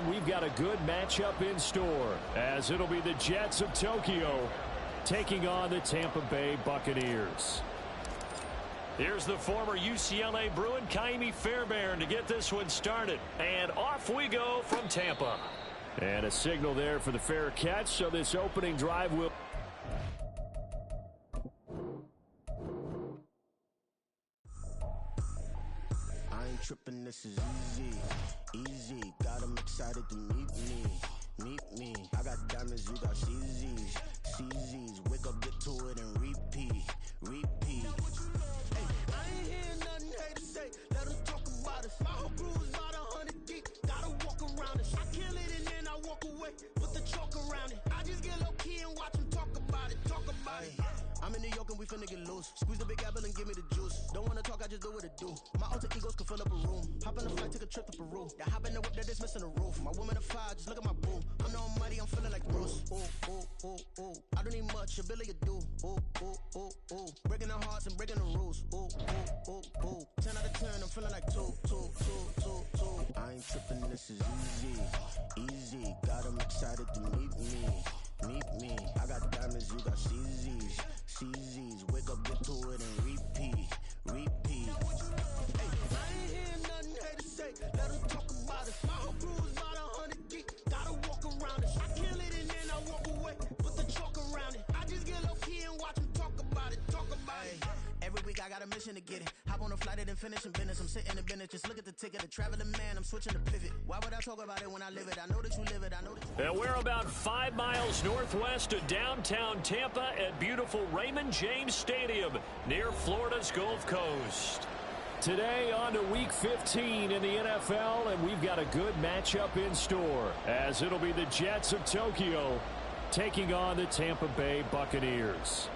we've got a good matchup in store, as it'll be the Jets of Tokyo taking on the Tampa Bay Buccaneers. Here's the former UCLA Bruin, Kaimi Fairbairn, to get this one started. And off we go from Tampa. And a signal there for the fair catch, so this opening drive will... I ain't tripping, this is easy. Got them excited to meet me. I got diamonds, you got CZs. Wake up, get to it, and repeat. Hey, I ain't hearing nothing haters say. Let them talk about us. My whole crew is about 100 deep. Gotta walk around it. I kill it and then I walk away. Put the chalk around it. I just get low key and watch them talk about it. I'm in New York and we finna get loose. Squeeze the big apple and give me the juice. Don't wanna talk, I just do what it do. My alter egos can fill up a room. Hop on a flight, take a trip to Peru. That hop in the whip that is missing a roof. My woman a fire, just look at my boo. I'm the almighty, I'm feeling like Bruce. Ooh. I don't need much, ability to do. Ooh. Breaking the hearts and breaking the rules. Ooh. 10 out of 10, I'm feeling like two. I ain't tripping, this is easy. Got them excited to meet me. I got diamonds, you got CZs. Wake up, get to it, and repeat. Hey, I ain't hearing nothing haters say. Let them talk about us. My whole crew is about 100 deep. Gotta walk around it. I kill it and then I walk away. Put the chalk around it. I just get low key and watch them talk about it. Every week I got a mission to get it. Hop on a flight and then finish in business. I'm sitting in business, just look at the ticket. The traveling man, I'm switching to pivot. Why would I talk about it when I live it? I know that you live it. I know that you... And we're about 5 miles northwest of downtown Tampa at beautiful Raymond James Stadium near Florida's Gulf Coast. Today on to week 15 in the NFL, and we've got a good matchup in store, as it'll be the Jets of Tokyo taking on the Tampa Bay Buccaneers.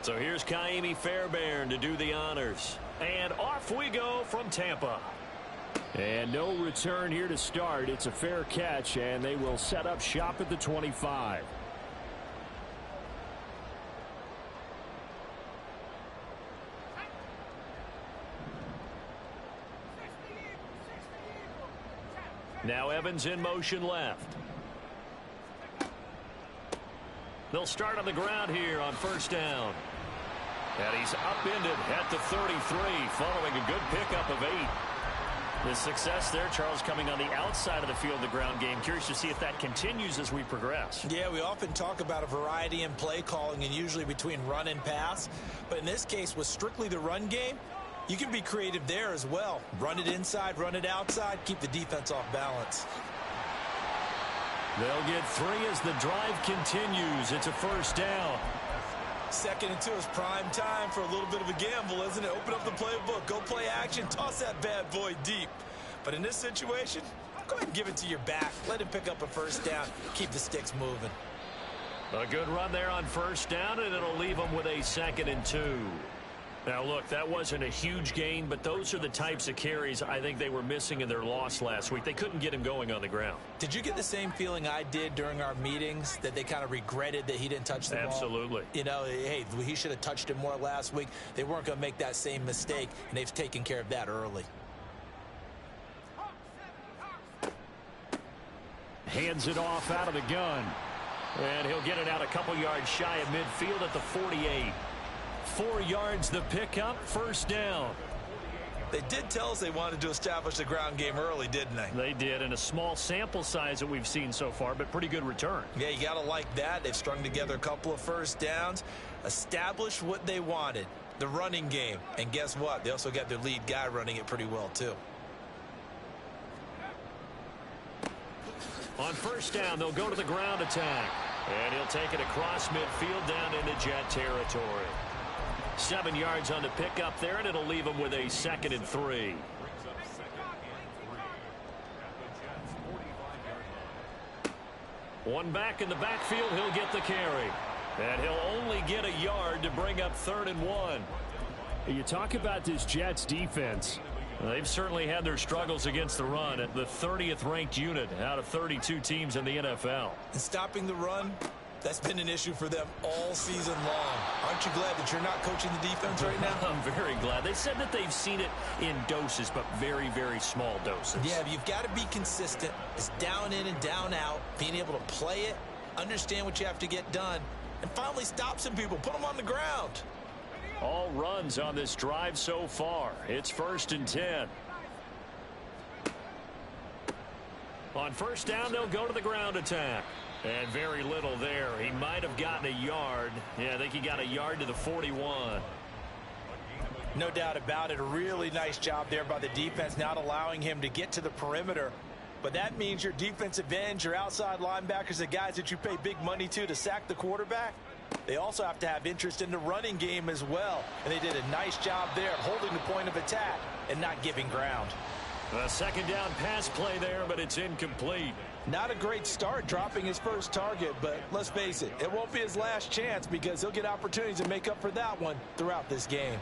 So here's Kaimi Fairbairn to do the honors. And off we go from Tampa. And no return here to start. It's a fair catch, and they will set up shop at the 25. Now Evans in motion left. They'll start on the ground here on first down. And he's upended at the 33, following a good pickup of 8. The success there, Charles, coming on the outside of the field, the ground game. Curious to see if that continues as we progress. Yeah, we often talk about a variety in play calling and usually between run and pass. But in this case, with strictly the run game, you can be creative there as well. Run it inside, run it outside, keep the defense off balance. They'll get 3 as the drive continues. It's a first down. 2nd and 2 is prime time for a little bit of a gamble, isn't it? Open up the playbook, go play action, toss that bad boy deep. But in this situation, go ahead and give it to your back. Let him pick up a first down. Keep the sticks moving. A good run there on first down, and it'll leave them with a 2nd and 2. Now, look, that wasn't a huge gain, but those are the types of carries I think they were missing in their loss last week. They couldn't get him going on the ground. Did you get the same feeling I did during our meetings, that they kind of regretted that he didn't touch the ball? Absolutely. You know, hey, he should have touched it more last week. They weren't going to make that same mistake, and they've taken care of that early. Hands it off out of the gun. And he'll get it out a couple yards shy of midfield at the 48. 4 yards the pickup, first down. They did tell us they wanted to establish the ground game early, didn't they? They did, in a small sample size that we've seen so far, but pretty good return. Yeah, you got to like that. They've strung together a couple of first downs, established what they wanted, the running game. And guess what? They also got their lead guy running it pretty well, too. On first down, they'll go to the ground attack. And he'll take it across midfield down into Jet territory. 7 yards on the pickup there, and it'll leave him with a 2nd and 3. One back in the backfield, he'll get the carry. And he'll only get a yard to bring up 3rd and 1. You talk about this Jets defense. They've certainly had their struggles against the run at the 30th ranked unit out of 32 teams in the NFL. And stopping the run, That's been an issue for them all season long. Aren't you glad that you're not coaching the defense right now? I'm very glad. They said that they've seen it in doses, but very, very small doses. Yeah, but you've got to be consistent. It's down in and down out, being able to play it, understand what you have to get done, and finally stop some people, put them on the ground. All runs on this drive so far. It's 1st and 10. On first down, they'll go to the ground attack. And very little there. He might have gotten a yard. Yeah, I think he got a yard to the 41. No doubt about it. A really nice job there by the defense, not allowing him to get to the perimeter. But that means your defensive ends, your outside linebackers, the guys that you pay big money to sack the quarterback, they also have to have interest in the running game as well. And they did a nice job there of holding the point of attack and not giving ground. A second down pass play there, but it's incomplete. Not a great start dropping his first target, but let's face it, it won't be his last chance because he'll get opportunities to make up for that one throughout this game.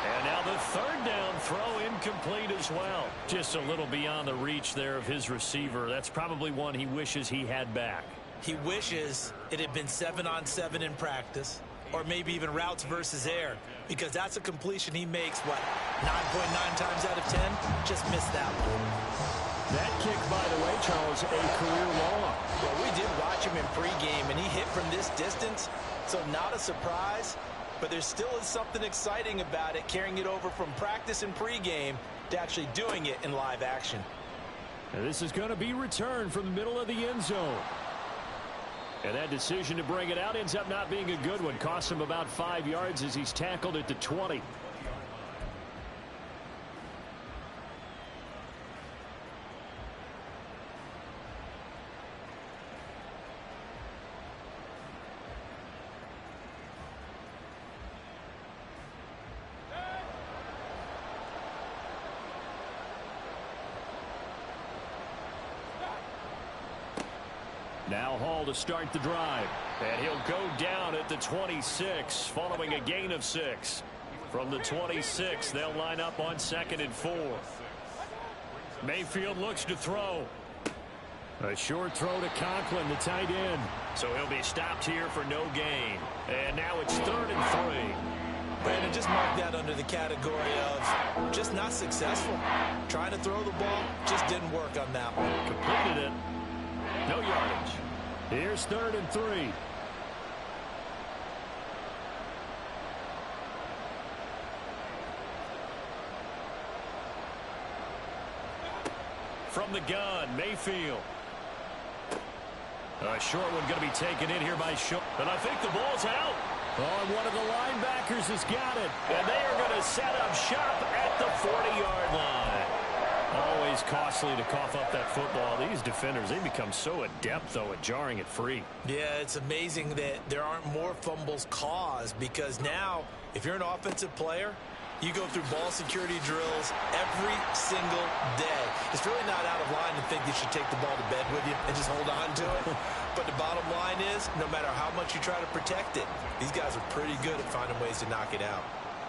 And now the third down throw incomplete as well. Just a little beyond the reach there of his receiver. That's probably one he wishes he had back. He wishes it had been 7-on-7 in practice, or maybe even routes versus air, because that's a completion he makes, 9.9 times out of 10? Just missed that one. That kick, by the way, Charles, a career long. Well, we did watch him in pregame, and he hit from this distance, so not a surprise, but there still is something exciting about it, carrying it over from practice and pregame to actually doing it in live action. And this is going to be returned from the middle of the end zone. And that decision to bring it out ends up not being a good one. Costs him about 5 yards as he's tackled at the 20. Now Hall to start the drive. And he'll go down at the 26 following a gain of 6. From the 26, they'll line up on 2nd and 4. Mayfield looks to throw. A short throw to Conklin, the tight end. So he'll be stopped here for no gain. And now it's 3rd and 3. Brandon, just mark that under the category of just not successful. Trying to throw the ball, just didn't work on that one. Completed it. No yardage. Here's 3rd and 3. From the gun, Mayfield. A short one going to be taken in here by Short. And I think the ball's out. Oh, one of the linebackers has got it. And they are going to set up shop at the 40-yard line. Always costly to cough up that football. These defenders, they become so adept, though, at jarring it free. Yeah, it's amazing that there aren't more fumbles caused, because now, if you're an offensive player, you go through ball security drills every single day. It's really not out of line to think you should take the ball to bed with you and just hold on to it. But the bottom line is, no matter how much you try to protect it, these guys are pretty good at finding ways to knock it out.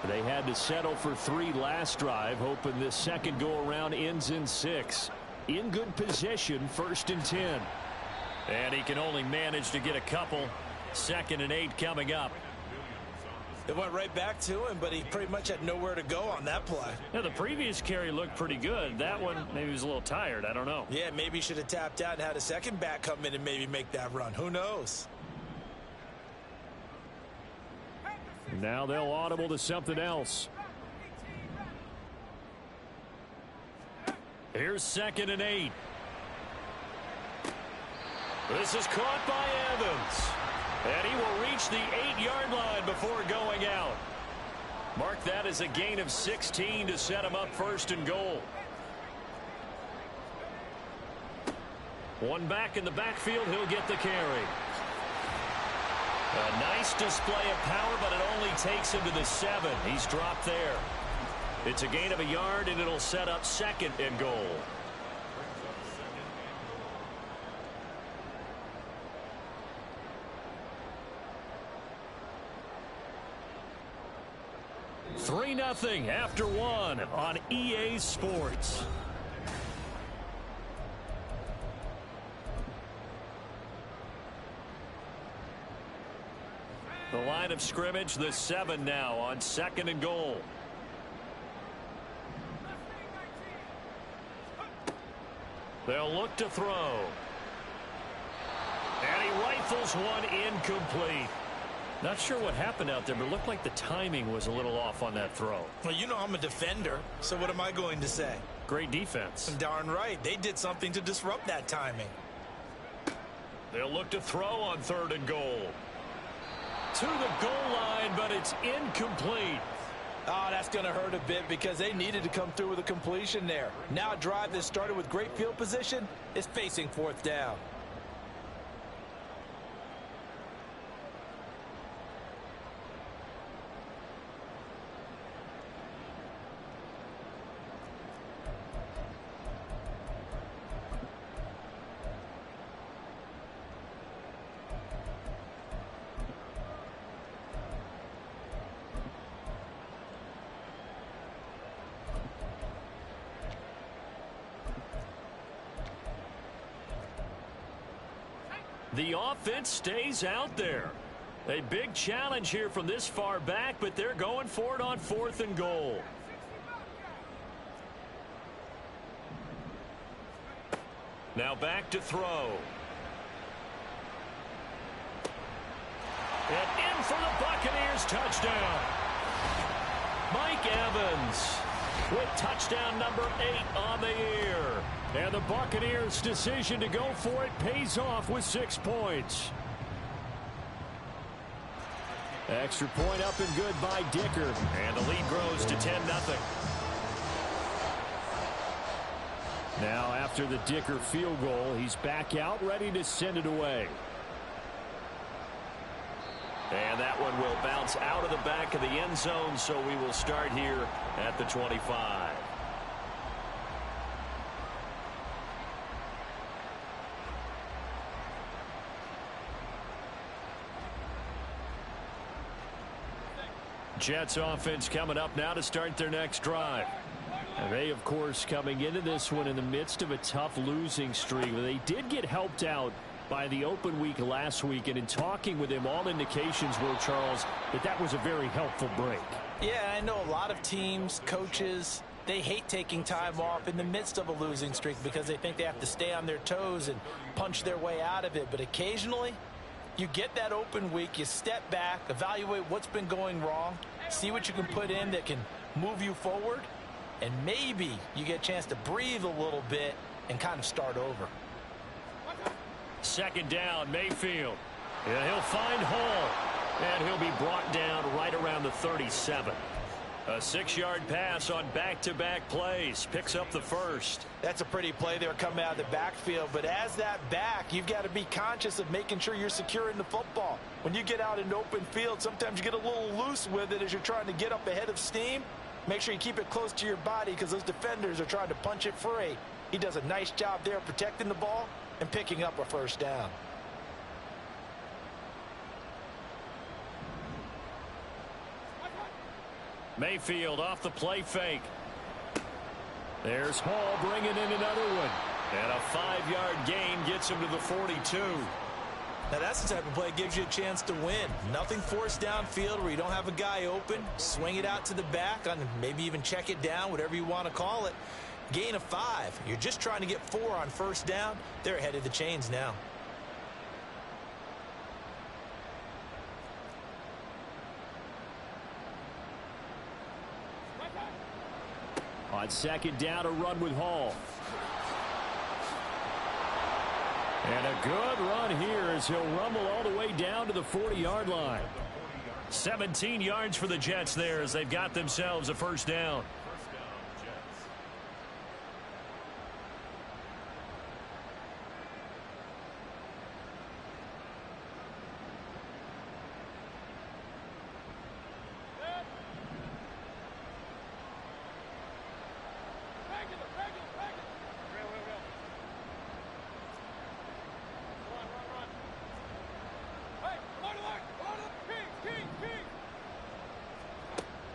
They had to settle for 3 last drive, hoping this second go-around ends in 6. In good position, 1st and 10. And he can only manage to get a couple. 2nd and 8 coming up. It went right back to him, but he pretty much had nowhere to go on that play. Yeah, the previous carry looked pretty good. That one, maybe he was a little tired. I don't know. Yeah, maybe he should have tapped out and had a second back come in and maybe make that run. Who knows? Now they'll audible to something else. Here's 2nd and 8. This is caught by Evans. And he will reach the 8-yard line before going out. Mark that as a gain of 16 to set him up 1st and goal. One back in the backfield, he'll get the carry. A nice display of power, but it only takes him to the 7. He's dropped there. It's a gain of a yard, and it'll set up 2nd and goal. Three 3-0 after 1 on EA Sports. of scrimmage, the 7 now on 2nd and goal. They'll look to throw. And he rifles one incomplete. Not sure what happened out there, but it looked like the timing was a little off on that throw. Well, you know I'm a defender, so what am I going to say? Great defense. Darn right. They did something to disrupt that timing. They'll look to throw on 3rd and goal. To the goal line, but it's incomplete. Oh, that's going to hurt a bit because they needed to come through with a completion there. Now a drive that started with great field position is facing 4th down. The offense stays out there. A big challenge here from this far back, but they're going for it on 4th and goal. Now back to throw. And in for the Buccaneers touchdown. Mike Evans with touchdown number 8 on the year. And the Buccaneers' decision to go for it pays off with 6 points. Extra point up and good by Dicker. And the lead grows to 10-0. Now after the Dicker field goal, he's back out ready to send it away. And that one will bounce out of the back of the end zone, so we will start here at the 25. Jets offense coming up now to start their next drive. And they, of course, coming into this one in the midst of a tough losing streak. They did get helped out by the open week last week, and in talking with him, all indications were, Charles, that was a very helpful break. Yeah, I know a lot of teams, coaches, they hate taking time off in the midst of a losing streak because they think they have to stay on their toes and punch their way out of it. But occasionally, you get that open week, you step back, evaluate what's been going wrong, see what you can put in that can move you forward, and maybe you get a chance to breathe a little bit and kind of start over. 2nd down, Mayfield. Yeah, he'll find Hall, and he'll be brought down right around the 37. A 6-yard pass on back-to-back plays. Picks up the first. That's a pretty play there coming out of the backfield. But as that back, you've got to be conscious of making sure you're securing the football. When you get out in open field, sometimes you get a little loose with it as you're trying to get up ahead of steam. Make sure you keep it close to your body because those defenders are trying to punch it free. He does a nice job there protecting the ball and picking up a 1st down. Mayfield off the play fake. There's Hall bringing in another one. And a 5-yard gain gets him to the 42. Now that's the type of play that gives you a chance to win. Nothing forced downfield where you don't have a guy open. Swing it out to the back, on maybe even check it down, whatever you want to call it. Gain of 5. You're just trying to get 4 on 1st down. They're ahead of the chains now. On 2nd down, a run with Hall. And a good run here as he'll rumble all the way down to the 40-yard line. 17 yards for the Jets there as they've got themselves a 1st down.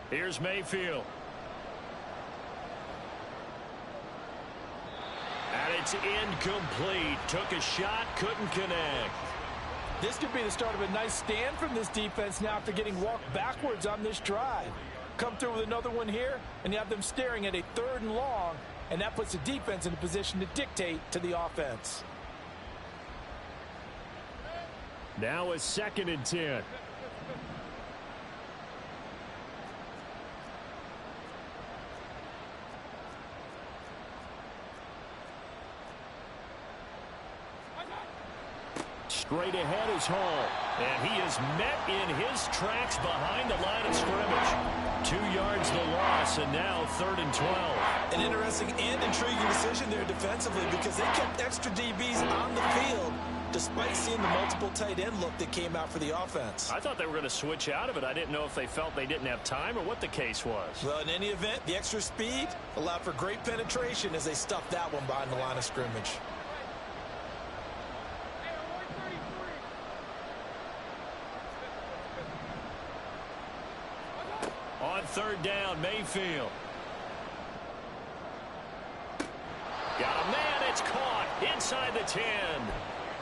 Here's Mayfield. And it's incomplete. Took a shot, couldn't connect. This could be the start of a nice stand from this defense now after getting walked backwards on this drive. Come through with another one here, and you have them staring at a 3rd and long, and that puts the defense in a position to dictate to the offense. Now a 2nd and 10. Straight ahead is Hall, and he is met in his tracks behind the line of scrimmage. 2 yards the loss, and now 3rd and 12. An interesting and intriguing decision there defensively because they kept extra DBs on the field despite seeing the multiple tight end look that came out for the offense. I thought they were going to switch out of it. I didn't know if they felt they didn't have time or what the case was. Well, in any event, the extra speed allowed for great penetration as they stuffed that one behind the line of scrimmage. On 3rd down, Mayfield. Got a man, it's caught inside the 10.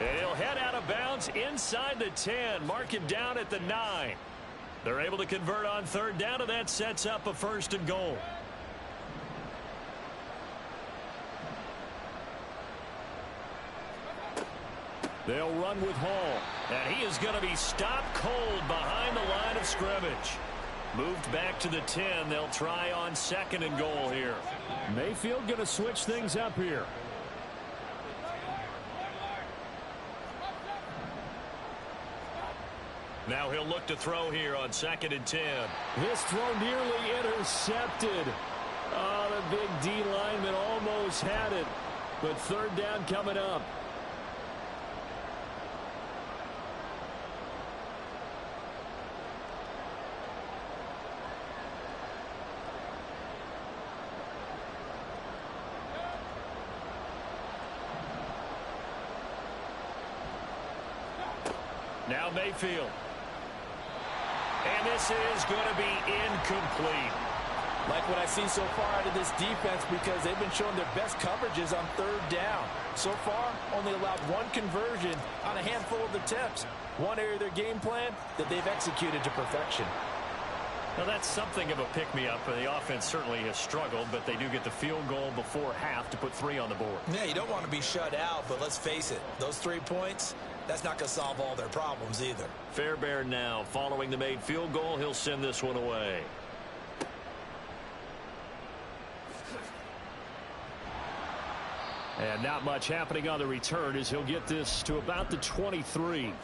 And he'll head out of bounds inside the 10. Mark him down at the 9. They're able to convert on 3rd down, and that sets up a 1st and goal. They'll run with Hall, and he is going to be stopped cold behind the line of scrimmage. Moved back to the 10. They'll try on 2nd and goal here. Mayfield going to switch things up here. Now he'll look to throw here on 2nd and 10. This throw nearly intercepted. Oh, the big D lineman almost had it. But 3rd down coming up. Now Mayfield. And this is going to be incomplete. Like what I see so far out of this defense because they've been showing their best coverages on 3rd down. So far, only allowed 1 conversion on a handful of attempts. One area of their game plan that they've executed to perfection. Well, that's something of a pick-me-up. The offense certainly has struggled, but they do get the field goal before half to put 3 on the board. Yeah, you don't want to be shut out, but let's face it, those 3 points, that's not going to solve all their problems either. Fairbairn now, following the made field goal, he'll send this one away. And not much happening on the return as he'll get this to about the 23.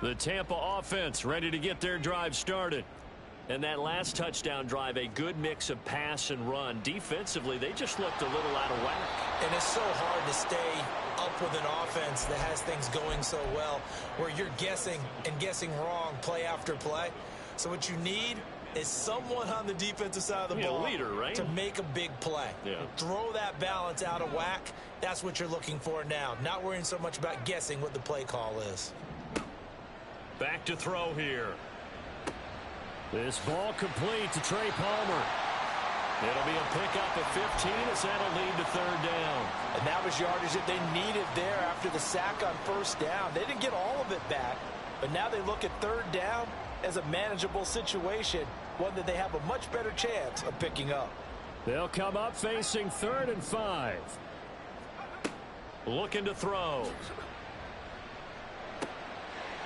The Tampa offense ready to get their drive started. And that last touchdown drive, a good mix of pass and run. Defensively, they just looked a little out of whack. And it's so hard to stay up with an offense that has things going so well, where you're guessing and guessing wrong play after play. So what you need is someone on the defensive side of the ball leader, right? to make a big play. Yeah. Throw that balance out of whack. That's what you're looking for now. Not worrying so much about guessing what the play call is. Back to throw here. This ball complete to Trey Palmer. It'll be a pickup of 15 as that'll lead to 3rd down. And that was yardage that they needed there after the sack on 1st down. They didn't get all of it back, but now they look at 3rd down as a manageable situation, one that they have a much better chance of picking up. They'll come up facing 3rd and 5. Looking to throw.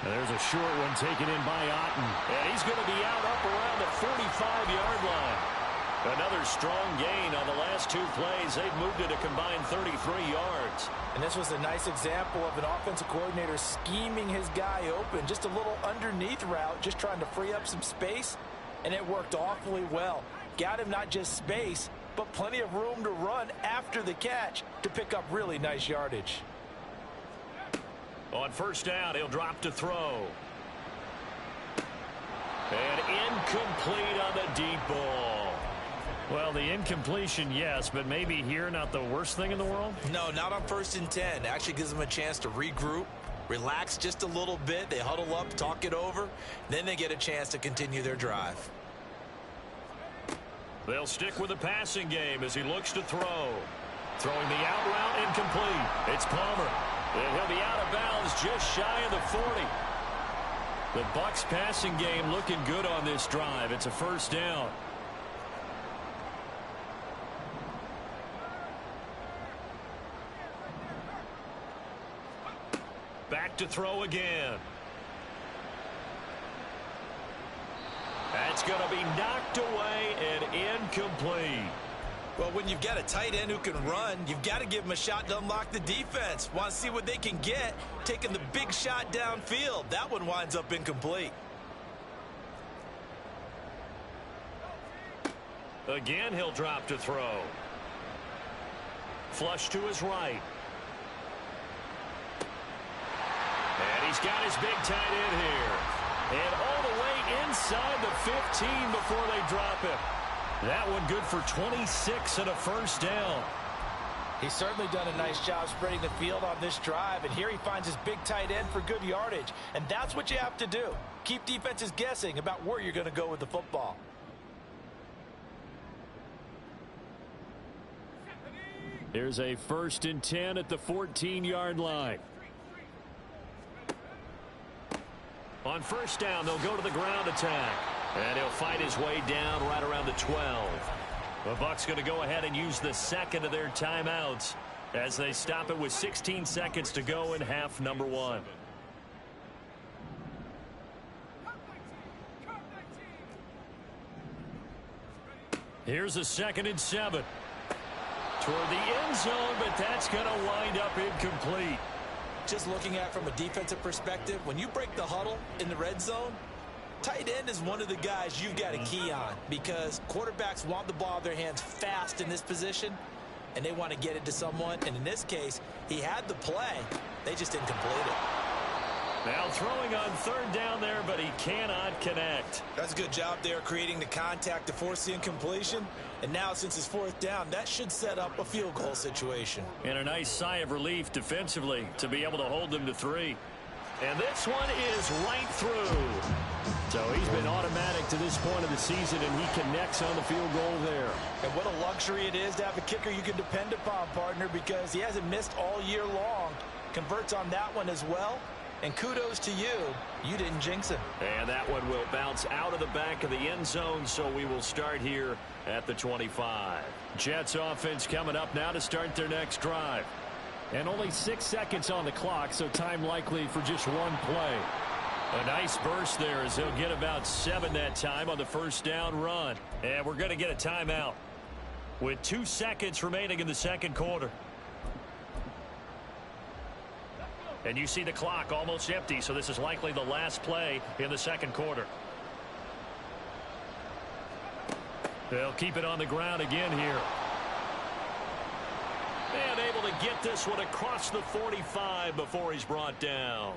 And there's a short one taken in by Otten. And he's going to be out up around the 45-yard line. Another strong gain on the last 2 plays. They've moved it a combined 33 yards. And this was a nice example of an offensive coordinator scheming his guy open. Just a little underneath route, just trying to free up some space. And it worked awfully well. Got him not just space, but plenty of room to run after the catch to pick up really nice yardage. On 1st down, he'll drop to throw. And incomplete on the deep ball. Well, the incompletion, yes, but maybe here not the worst thing in the world? No, not on 1st and 10. Actually gives them a chance to regroup, relax just a little bit. They huddle up, talk it over, then they get a chance to continue their drive. They'll stick with the passing game as he looks to throw. Throwing the out route incomplete. It's Palmer. And he'll be out of bounds just shy of the 40. The Bucs passing game looking good on this drive. It's a first down. Back to throw again. That's going to be knocked away and incomplete. Well, when you've got a tight end who can run, you've got to give him a shot to unlock the defense. Want to see what they can get, taking the big shot downfield. That one winds up incomplete. Again, he'll drop to throw. Flush to his right. And he's got his big tight end here. And all the way inside the 15 before they drop him. That one good for 26 and a first down. He's certainly done a nice job spreading the field on this drive, and here he finds his big tight end for good yardage. And that's what you have to do. Keep defenses guessing about where you're going to go with the football. Here's a 1st and 10 at the 14-yard line. On first down, they'll go to the ground attack. And he'll fight his way down right around the 12. The Bucs going to go ahead and use the second of their timeouts as they stop it with 16 seconds to go in half number 1. Here's a 2nd and 7. Toward the end zone, but that's going to wind up incomplete. Just looking at it from a defensive perspective, when you break the huddle in the red zone, tight end is one of the guys you've got a key on because quarterbacks want the ball in their hands fast in this position, and they want to get it to someone. And in this case, he had the play. They just didn't complete it. Now throwing on 3rd down there, but he cannot connect. That's a good job there creating the contact to force the incompletion. And now since it's 4th down, that should set up a field goal situation. And a nice sigh of relief defensively to be able to hold them to 3. And this one is right through. So he's been automatic to this point of the season, and he connects on the field goal there. And what a luxury it is to have a kicker you can depend upon, partner, because he hasn't missed all year long. Converts on that one as well. And kudos to you. You didn't jinx him. And that one will bounce out of the back of the end zone, so we will start here at the 25. Jets offense coming up now to start their next drive. And only 6 seconds on the clock, so time likely for just one play. A nice burst there as they'll get about 7 that time on the first down run. And we're going to get a timeout with 2 seconds remaining in the second quarter. And you see the clock almost empty, so this is likely the last play in the second quarter. They'll keep it on the ground again here. And able to get this one across the 45 before he's brought down.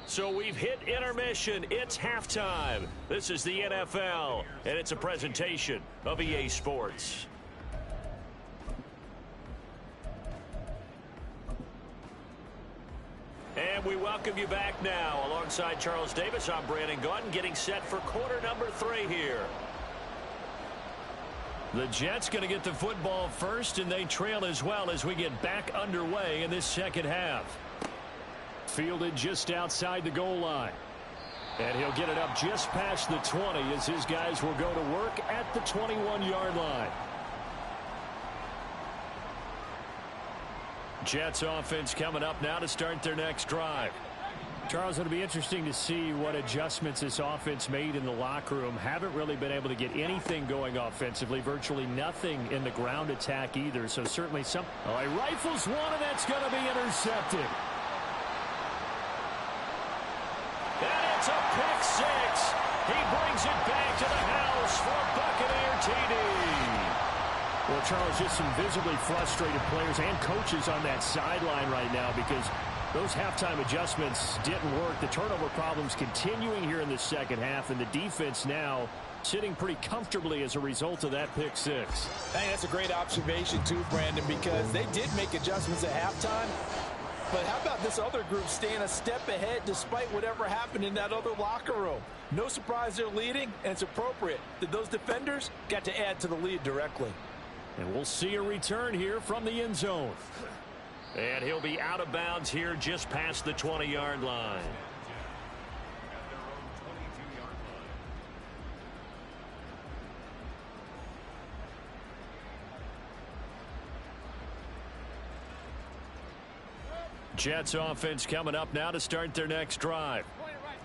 So we've hit intermission. It's halftime. This is the NFL, and it's a presentation of EA Sports. And we welcome you back now. Alongside Charles Davis, I'm Brandon Gaudin, getting set for quarter number 3 here. The Jets going to get the football first, and they trail as well as we get back underway in this second half. Fielded just outside the goal line. And he'll get it up just past the 20 as his guys will go to work at the 21-yard line. Jets offense coming up now to start their next drive. Charles, it'll be interesting to see what adjustments this offense made in the locker room. Haven't really been able to get anything going offensively. Virtually nothing in the ground attack either. So certainly some. Oh, he rifles one, and that's going to be intercepted. And it's a pick 6. He brings it back to the house for Buccaneer TD. Well, Charles, just some visibly frustrated players and coaches on that sideline right now because Those halftime adjustments didn't work. The turnover problems continuing here in the second half, and the defense now sitting pretty comfortably as a result of that pick six. Hey, that's a great observation too, Brandon, because they did make adjustments at halftime. But how about this other group staying a step ahead despite whatever happened in that other locker room? No surprise they're leading, and it's appropriate that those defenders got to add to the lead directly. And we'll see a return here from the end zone. And he'll be out of bounds here just past the 20-yard line. Jets offense coming up now to start their next drive.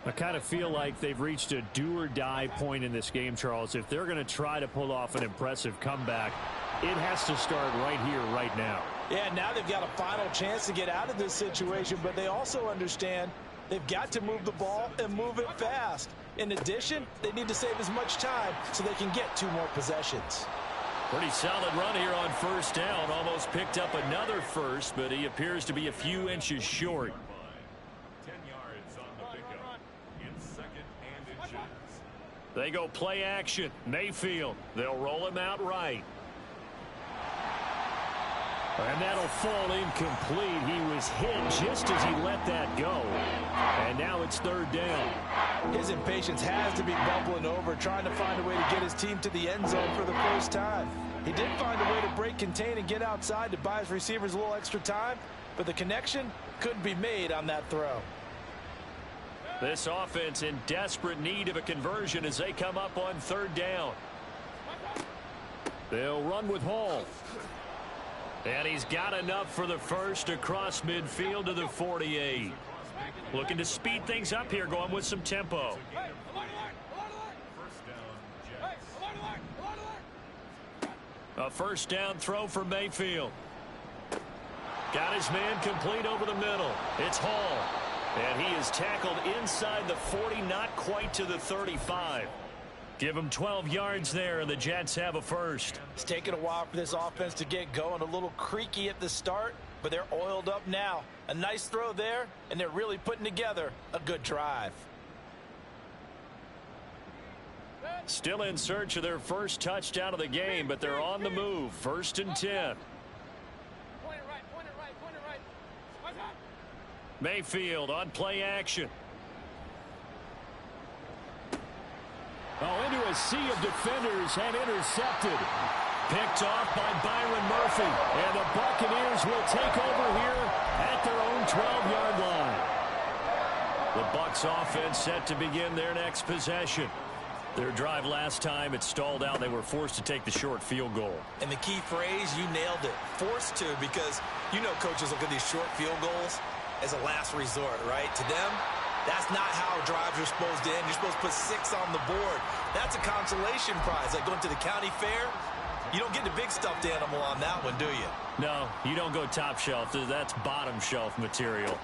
I kind of feel like they've reached a do-or-die point in this game, Charles. If they're going to try to pull off an impressive comeback, it has to start right here, right now. Yeah, now they've got a final chance to get out of this situation, but they also understand they've got to move the ball and move it fast. In addition, they need to save as much time so they can get 2 more possessions. Pretty solid run here on first down. Almost picked up another first, but he appears to be a few inches short. 10 yards on the pickup in second and inches. They go play action. Mayfield. They'll roll him out right. And that'll fall incomplete. He was hit just as he let that go. And now it's third down. His impatience has to be bubbling over, trying to find a way to get his team to the end zone for the first time. He did find a way to break contain and get outside to buy his receivers a little extra time, but the connection couldn't be made on that throw. This offense in desperate need of a conversion as they come up on third down. They'll run with Hall. And he's got enough for the first across midfield to the 48. Looking to speed things up here, going with some tempo. A first down throw for Mayfield. Got his man complete over the middle. It's Hall. And he is tackled inside the 40, not quite to the 35. Give him 12 yards there, and the Jets have a first. It's taken a while for this offense to get going. A little creaky at the start, but they're oiled up now. A nice throw there, and they're really putting together a good drive. Still in search of their first touchdown of the game, but they're on the move. First and 10. Mayfield on play action. Oh, into a sea of defenders and intercepted. Picked off by Byron Murphy. And the Buccaneers will take over here at their own 12-yard line. The Bucs offense set to begin their next possession. Their drive last time, it stalled out. They were forced to take the short field goal. And the key phrase, you nailed it. Forced to, because you know coaches look at these short field goals as a last resort, right? To them, that's not how drives are supposed to end. You're supposed to put 6 on the board. That's a consolation prize. Like going to the county fair, you don't get the big stuffed animal on that one, do you? No, you don't go top shelf. That's bottom shelf material.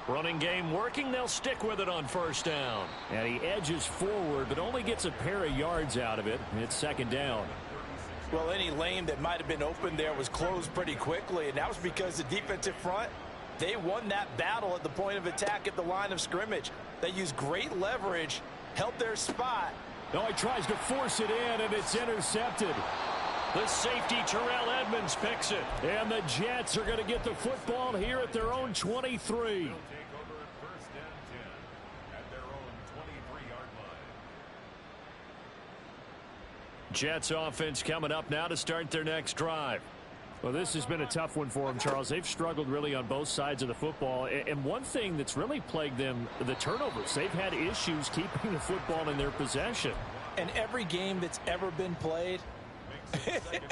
Running game working. They'll stick with it on first down. And he edges forward, but only gets a pair of yards out of it. It's second down. Well, any lane that might have been open there was closed pretty quickly, and that was because the defensive front, they won that battle at the point of attack at the line of scrimmage. They used great leverage, held their spot. No, he tries to force it in, and it's intercepted. The safety, Terrell Edmonds, picks it. And the Jets are going to get the football here at their own 23. They'll take over first and 10 at their own 23-yard line. Jets offense coming up now to start their next drive. Well, this has been a tough one for them, Charles. They've struggled really on both sides of the football. And one thing that's really plagued them, the turnovers. They've had issues keeping the football in their possession. And every game that's ever been played,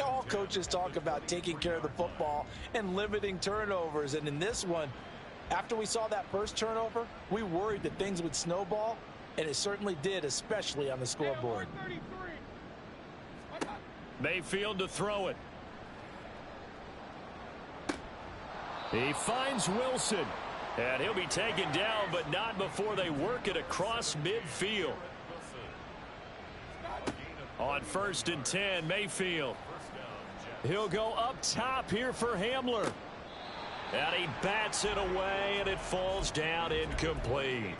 all coaches talk about taking care of the football and limiting turnovers. And in this one, after we saw that first turnover, we worried that things would snowball, and it certainly did, especially on the scoreboard. Mayfield to throw it. He finds Wilson. And he'll be taken down, but not before they work it across midfield. On first and 10, Mayfield. He'll go up top here for Hamler. And he bats it away, and it falls down incomplete.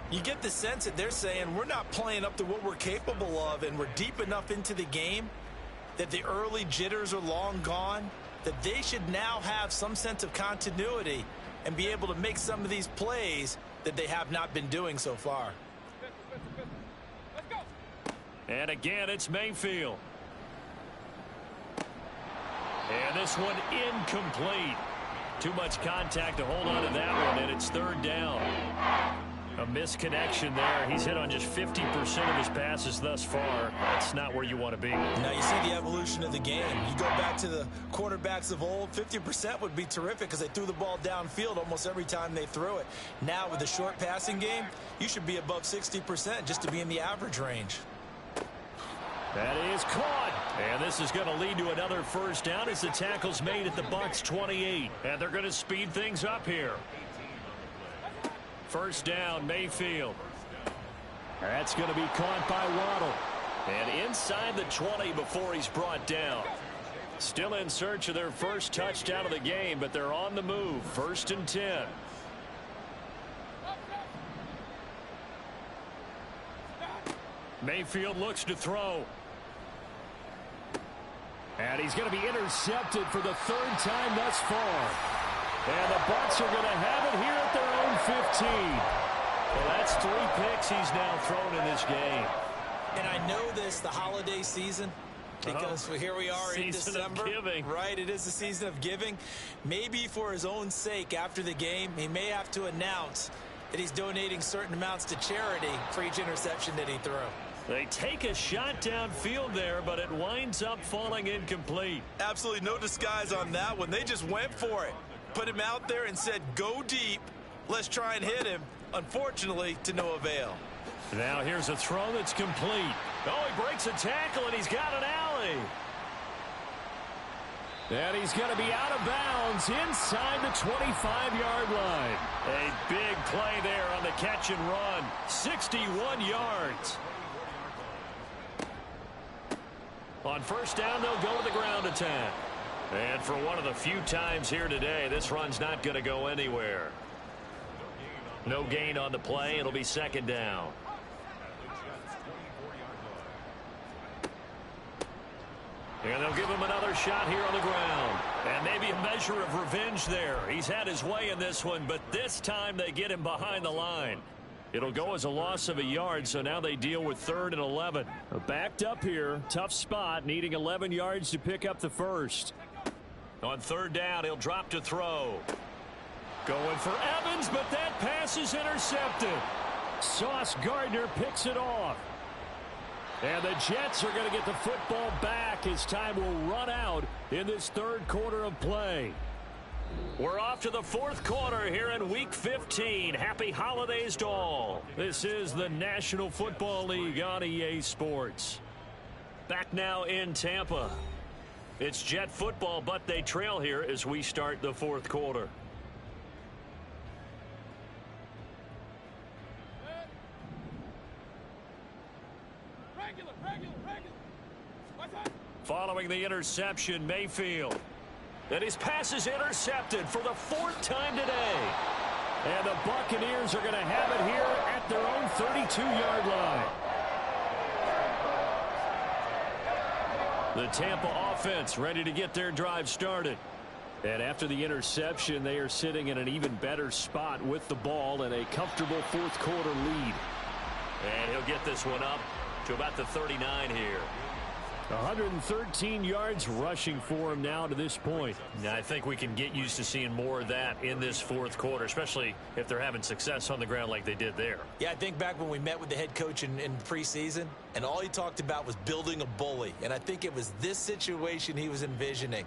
You get the sense that they're saying we're not playing up to what we're capable of, and we're deep enough into the game that the early jitters are long gone, that they should now have some sense of continuity and be able to make some of these plays that they have not been doing so far. And again, it's Mayfield. And this one incomplete. Too much contact to hold on to that one, and it's third down. A misconnection there. He's hit on just 50% of his passes thus far. That's not where you want to be. Now you see the evolution of the game. You go back to the quarterbacks of old, 50% would be terrific because they threw the ball downfield almost every time they threw it. Now with the short passing game, you should be above 60% just to be in the average range. That is caught. And this is going to lead to another first down as the tackle's made at the Bucs 28. And they're going to speed things up here. First down, Mayfield. That's going to be caught by Waddle. And inside the 20 before he's brought down. Still in search of their first touchdown of the game, but they're on the move. First and 10. Mayfield looks to throw. And he's going to be intercepted for the third time thus far. And the Bucs are going to have it here at their own 15. Well, that's 3 picks he's now thrown in this game. And I know this, the holiday season, because here we are in December. Season of giving. Right, it is the season of giving. Maybe for his own sake after the game, he may have to announce that he's donating certain amounts to charity for each interception that he threw. They take a shot downfield there, but it winds up falling incomplete. Absolutely no disguise on that one. They just went for it. Put him out there and said, go deep. Let's try and hit him. Unfortunately, to no avail. Now here's a throw that's complete. Oh, he breaks a tackle, and he's got an alley. And he's going to be out of bounds inside the 25-yard line. A big play there on the catch and run. 61 yards. On first down, they'll go to the ground attack. And for one of the few times here today, this run's not going to go anywhere. No gain on the play. It'll be second down. And they'll give him another shot here on the ground. And maybe a measure of revenge there. He's had his way in this one, but this time they get him behind the line. It'll go as a loss of a yard, so now they deal with 3rd and 11. Backed up here, tough spot, needing 11 yards to pick up the first. On third down, he'll drop to throw. Going for Evans, but that pass is intercepted. Sauce Gardner picks it off. And the Jets are going to get the football back as time will run out in this third quarter of play. We're off to the fourth quarter here in Week 15. Happy holidays to all. This is the National Football League on EA Sports. Back now in Tampa. It's Jet football, but they trail here as we start the fourth quarter. Following the interception, Mayfield. And his pass is intercepted for the 4th time today. And the Buccaneers are going to have it here at their own 32-yard line. The Tampa offense ready to get their drive started. And after the interception, they are sitting in an even better spot with the ball and a comfortable fourth quarter lead. And he'll get this one up to about the 39 here. 113 yards rushing for him now to this point. Now, I think we can get used to seeing more of that in this fourth quarter, especially if they're having success on the ground like they did there. Yeah, I think back when we met with the head coach in preseason, and all he talked about was building a bully. And I think it was this situation he was envisioning.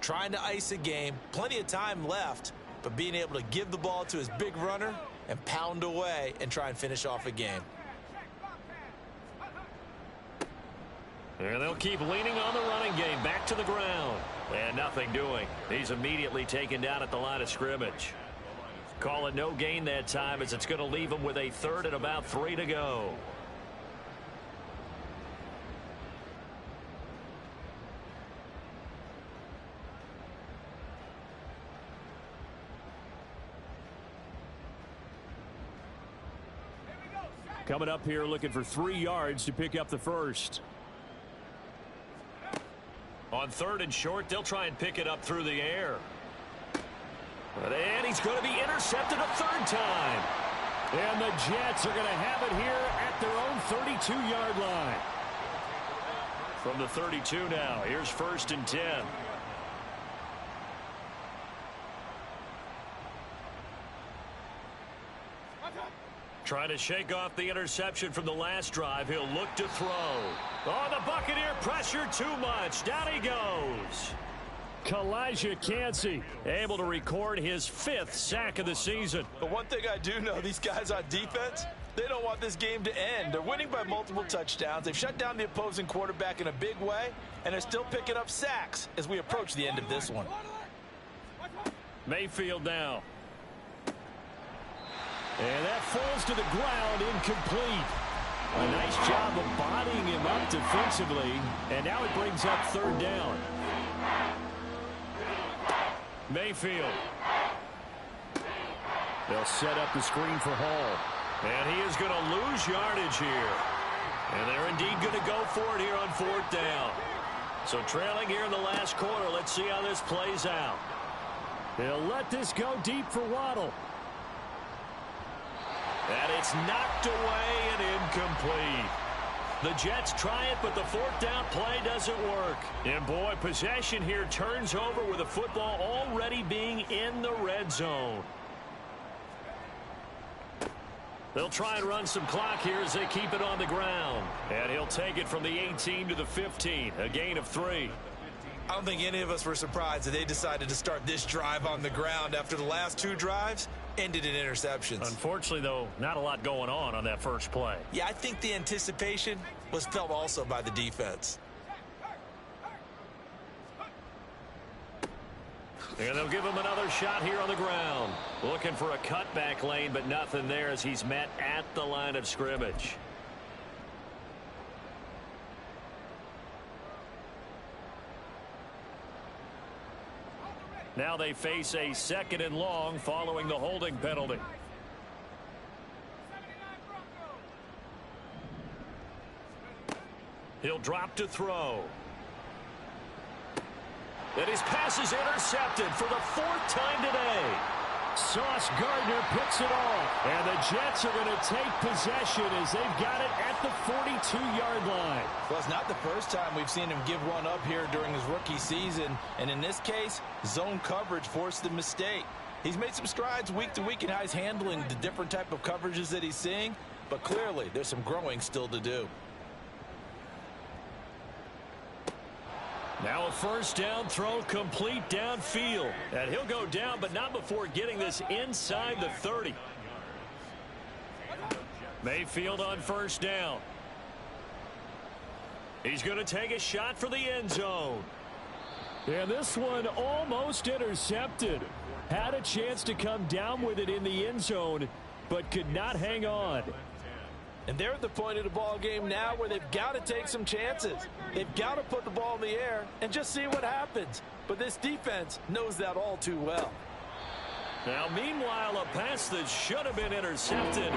Trying to ice a game, plenty of time left, but being able to give the ball to his big runner and pound away and try and finish off a game. And they'll keep leaning on the running game back to the ground. And nothing doing. He's immediately taken down at the line of scrimmage. Call it no gain that time as it's going to leave him with a 3rd and about 3 to go. Coming up here looking for 3 yards to pick up the first. On 3rd and short, they'll try and pick it up through the air. And he's going to be intercepted a 3rd time. And the Jets are going to have it here at their own 32-yard line. From the 32 now, here's 1st and 10. Trying to shake off the interception from the last drive. He'll look to throw. Oh, the Buccaneer pressure too much. Down he goes. wk15 able to record his 5th sack of the season. But one thing I do know, these guys on defense, they don't want this game to end. They're winning by multiple touchdowns. They've shut down the opposing quarterback in a big way, and they're still picking up sacks as we approach the end of this one. Mayfield now. And that falls to the ground, incomplete. A nice job of bodying him up defensively, and now it brings up 3rd down. Mayfield. They'll set up the screen for Hall. And he is going to lose yardage here. And they're indeed going to go for it here on 4th down. So trailing here in the last quarter, let's see how this plays out. They'll let this go deep for Waddle. And it's knocked away and incomplete. The Jets try it, but the 4th down play doesn't work. And boy, possession here turns over with the football already being in the red zone. They'll try and run some clock here as they keep it on the ground. And he'll take it from the 18 to the 15, a gain of 3. I don't think any of us were surprised that they decided to start this drive on the ground after the last 2 drives ended in interceptions. Unfortunately, though, not a lot going on that first play. Yeah, I think the anticipation was felt also by the defense. And they'll give him another shot here on the ground. Looking for a cutback lane, but nothing there as he's met at the line of scrimmage. Now they face a 2nd and long following the holding penalty. He'll drop to throw. And his pass is intercepted for the 4th time today. Sauce Gardner picks it off. And the Jets are going to take possession as they've got it at the 42-yard line. Well, it's not the first time we've seen him give one up here during his rookie season. And in this case, zone coverage forced the mistake. He's made some strides week to week in how he's handling the different type of coverages that he's seeing. But clearly, there's some growing still to do. Now a 1st down throw complete downfield. And he'll go down, but not before getting this inside the 30. Mayfield on 1st down. He's going to take a shot for the end zone. And this one almost intercepted. Had a chance to come down with it in the end zone, but could not hang on. And they're at the point of the ball game now where they've got to take some chances. They've got to put the ball in the air and just see what happens. But this defense knows that all too well. Now, meanwhile, a pass that should have been intercepted,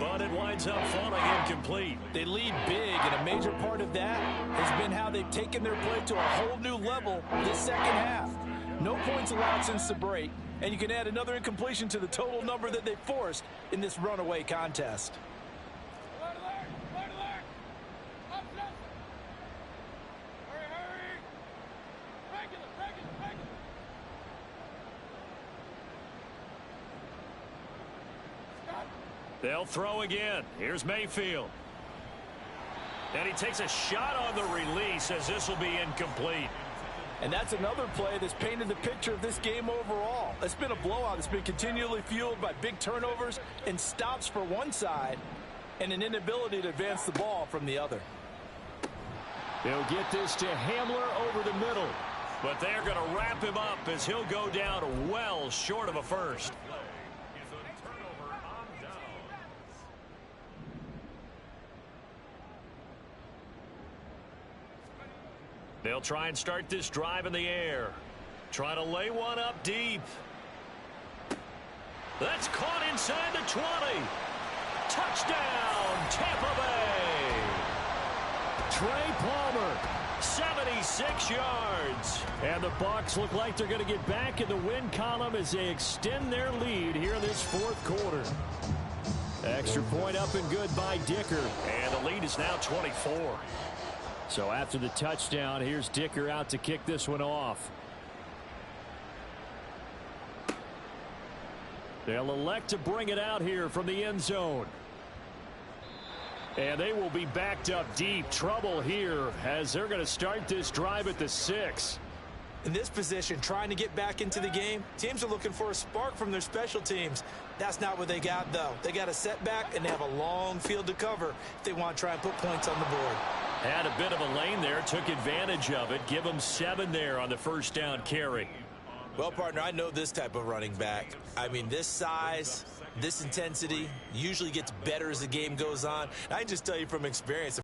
but it winds up falling incomplete. They lead big, and a major part of that has been how they've taken their play to a whole new level this second half. No points allowed since the break, and you can add another incompletion to the total number that they forced in this runaway contest. They'll throw again. Here's Mayfield. And he takes a shot on the release as this will be incomplete. And that's another play that's painted the picture of this game overall. It's been a blowout. It's been continually fueled by big turnovers and stops for one side and an inability to advance the ball from the other. They'll get this to Hamler over the middle. But they're going to wrap him up as he'll go down well short of a first. They'll try and start this drive in the air. Try to lay one up deep. That's caught inside the 20. Touchdown, Trey Palmer. 76 yards. And the Bucs look like they're going to get back in the win column as they extend their lead here in this fourth quarter. Extra point up and good by Dicker. And the lead is now 24. So after the touchdown, here's Dicker out to kick this one off. They'll elect to bring it out here from the end zone. And they will be backed up deep. Trouble here as they're going to start this drive at the 6. In this position, trying to get back into the game, teams are looking for a spark from their special teams. That's not what they got, though. They got a setback, and they have a long field to cover if they want to try and put points on the board. Had a bit of a lane there, took advantage of it. Give them 7 there on the first down carry. Well, partner, I know this type of running back. I mean, this size, this intensity usually gets better as the game goes on. I can just tell you from experience,